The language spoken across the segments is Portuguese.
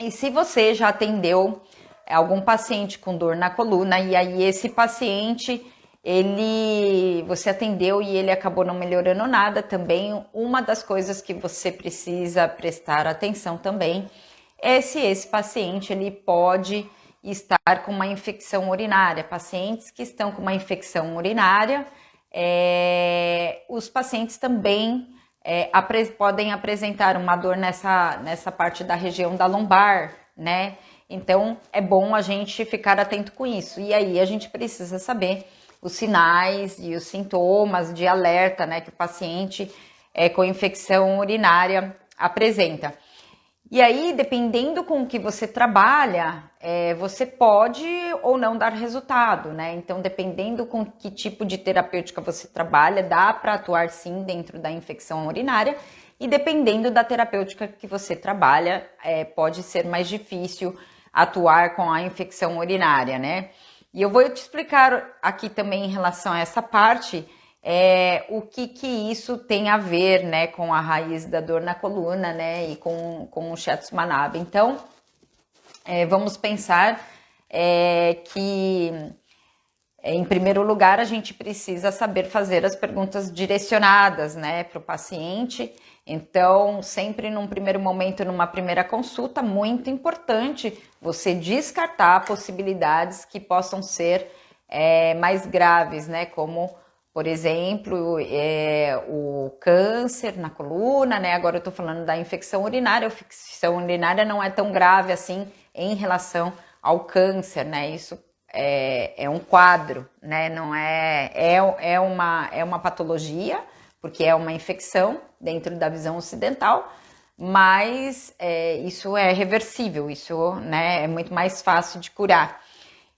E se você já atendeu algum paciente com dor na coluna e aí esse paciente você atendeu e ele acabou não melhorando nada também, uma das coisas que você precisa prestar atenção também é se esse paciente ele pode estar com uma infecção urinária. Pacientes que estão com uma infecção urinária, os pacientes também podem apresentar uma dor nessa parte da região da lombar, né? Então é bom a gente ficar atento com isso. E aí a gente precisa saber os sinais e os sintomas de alerta, né, que o paciente com infecção urinária apresenta. E aí, dependendo com o que você trabalha, você pode ou não dar resultado, né? Então, dependendo com que tipo de terapêutica você trabalha, dá para atuar sim dentro da infecção urinária. E dependendo da terapêutica que você trabalha, pode ser mais difícil atuar com a infecção urinária, né? E eu vou te explicar aqui também em relação a essa parte, o que isso tem a ver, né, com a raiz da dor na coluna, né, e com o Shiatsu Manabe. Então, vamos pensar que, em primeiro lugar, a gente precisa saber fazer as perguntas direcionadas, né, para o paciente. Então, sempre num primeiro momento, numa primeira consulta, muito importante você descartar possibilidades que possam ser mais graves, né, como por exemplo, o câncer na coluna, né? Agora eu tô falando da infecção urinária. A infecção urinária não é tão grave assim em relação ao câncer, né? Isso é um quadro, né? Não é uma patologia, porque é uma infecção dentro da visão ocidental, mas isso é reversível, isso, né, é muito mais fácil de curar.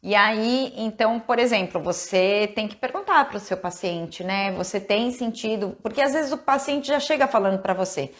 E aí, então, por exemplo, você tem que perguntar para o seu paciente, né? Você tem sentido... Porque às vezes o paciente já chega falando para você,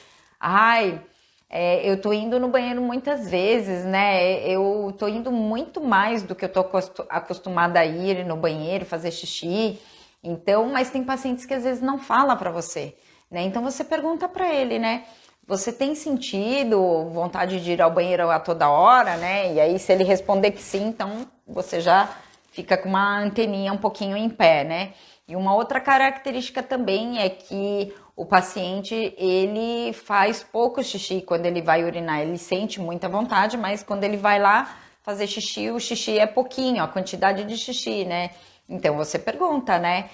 eu tô indo no banheiro muitas vezes, né? Eu tô indo muito mais do que eu tô acostumada a ir no banheiro, fazer xixi. Então, mas tem pacientes que às vezes não falam para você, né? Então você pergunta para ele, né? Você tem sentido vontade de ir ao banheiro a toda hora, né? E aí, se ele responder que sim, então você já fica com uma anteninha um pouquinho em pé, né? E uma outra característica também é que o paciente, ele faz pouco xixi quando ele vai urinar. Ele sente muita vontade, mas quando ele vai lá fazer xixi, o xixi é pouquinho, a quantidade de xixi, né? Então você pergunta, né?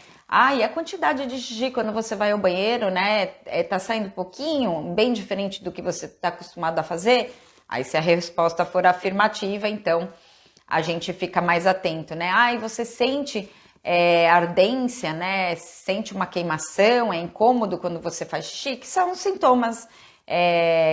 E a quantidade de xixi quando você vai ao banheiro, né? Tá saindo pouquinho, bem diferente do que você está acostumado a fazer? Aí se a resposta for afirmativa, então a gente fica mais atento, né? E você sente ardência, né? Sente uma queimação, é incômodo quando você faz xixi, que são sintomas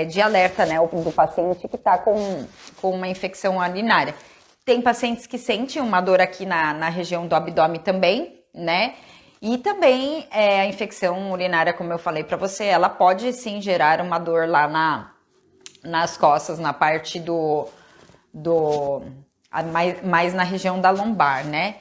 de alerta, né? Do paciente que está com uma infecção urinária. Tem pacientes que sentem uma dor aqui na região do abdômen também, né? E também a infecção urinária, como eu falei para você, ela pode sim gerar uma dor lá nas costas, na parte mais na região da lombar, né?